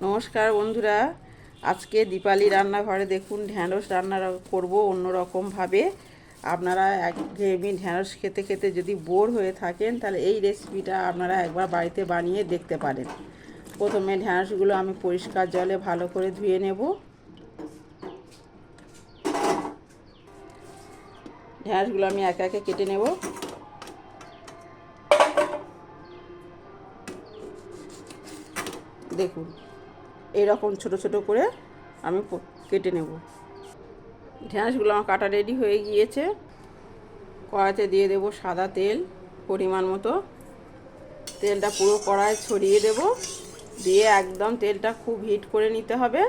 নমস্কার বন্ধুরা, আজকে দীপালি রান্নাঘরে দেখুন ঢ্যাঁড়স রান্না করব অন্যরকমভাবে। আপনারা একঘেয়েমি ঢ্যাঁড়স খেতে খেতে যদি বোর হয়ে থাকেন তাহলে এই রেসিপিটা আপনারা একবার বাড়িতে বানিয়ে দেখতে পারেন। প্রথমে ঢ্যাঁড়সগুলো আমি পরিষ্কার জলে ভালো করে ধুয়ে নেব। ঢ্যাঁড়সগুলো আমি একে একে কেটে নেব। দেখুন এইরকম ছোট ছোট করে আমি কেটে নেব। ঢ্যাঁড়সগুলো আমার কাটা রেডি হয়ে গিয়েছে। কড়াইতে দিয়ে দেব সাদা তেল পরিমাণ মতো। তেলটা পুরো কড়াইয়ে ছড়িয়ে দেব, দিয়ে একদম তেলটা খুব হিট করে নিতে হবে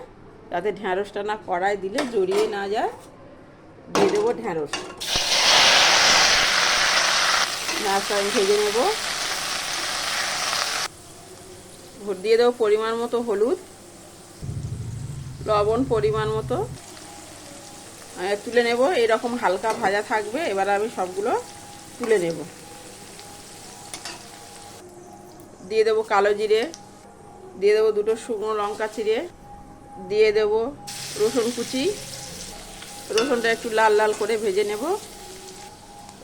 যাতে ঢ্যাঁড়সটা না কড়াই দিলে জড়িয়ে না যায়। দিয়ে দেবো ঢ্যাঁড়সটা আমি ভেজে নেব। দিয়ে দেবো পরিমাণ মতো হলুদ, লবণ পরিমাণ মতো। তুলে নেব, এরকম হালকা ভাজা থাকবে। এবার আমি সবগুলো তুলে নেব। দিয়ে দেবো কালো জিরে, দিয়ে দেবো দুটো শুকনো লঙ্কা চিড়ে, দিয়ে দেব রসুন কুচি। রসুনটা একটু লাল লাল করে ভেজে নেব।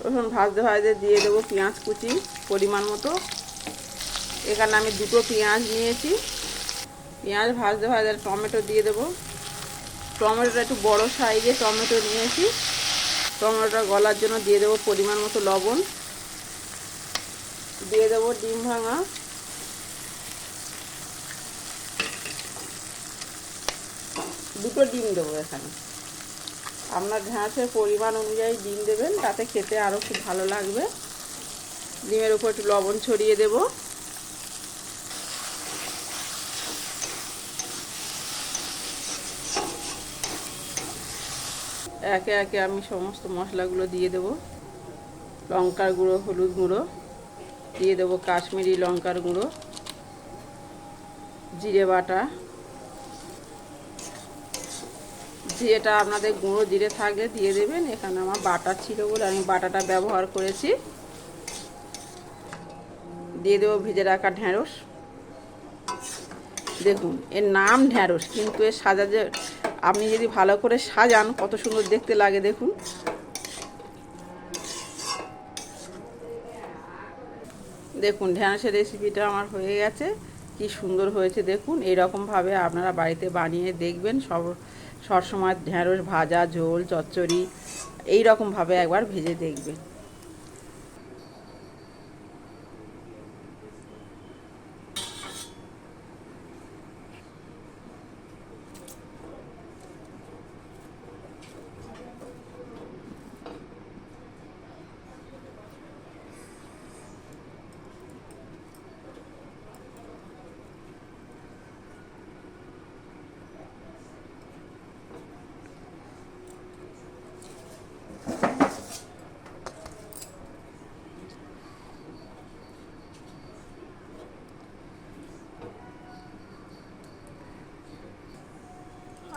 রসুন ভাজতে ভাজতে দিয়ে দেবো পেঁয়াজ কুচি পরিমাণ মতো। এখানে আমি দুটো পেঁয়াজ নিয়েছি। পেঁয়াজ ভাজতে ভাজতে টমেটো দিয়ে দেবো। টমেটোটা একটু বড় সাইজে টমেটো নিয়েছি। টমেটোটা গলার জন্য দিয়ে দেবো পরিমাণ মতো লবণ। দিয়ে দেবো ডিম ভাঙা। দুটো ডিম দেবো এখানে। আপনার ঢ্যাঁড়সের পরিমাণ অনুযায়ী ডিম দেবেন, তাতে খেতে আরও খুব ভালো লাগবে। ডিমের উপর একটু লবণ ছড়িয়ে দেব। একে একে আমি সমস্ত মশলাগুলো দিয়ে দেব। লঙ্কার গুঁড়ো, হলুদ গুঁড়ো, দিয়ে দেবো কাশ্মীরি লঙ্কার গুঁড়ো, জিরে বাটা। জিরেটা আপনাদের গুঁড়ো জিরে থাকলে দিয়ে দেবেন। এখানে আমার বাটা ছিল বলে আমি বাটাটা ব্যবহার করেছি। দিয়ে দেবো ভেজে রাখা ঢ্যাঁড়স। দেখুন এর নাম ঢ্যাঁড়স, কিন্তু এর সাজাতে আপনি যদি ভালো করে সাজান কত সুন্দর দেখতে লাগে। দেখুন দেখুন ঢ্যাঁড়সের রেসিপিটা আমার হয়ে গেছে। কি সুন্দর হয়েছে দেখুন। এইরকমভাবে আপনারা বাড়িতে বানিয়ে দেখবেন। সবসময় ঢ্যাঁড়স ভাজা, ঝোল, চচ্চড়ি এইরকমভাবে একবার ভেজে দেখবেন।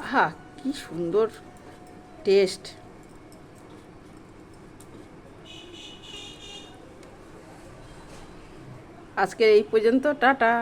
আহা, কি সুন্দর টেস্ট। আজকের এই পর্যন্ত, টাটা।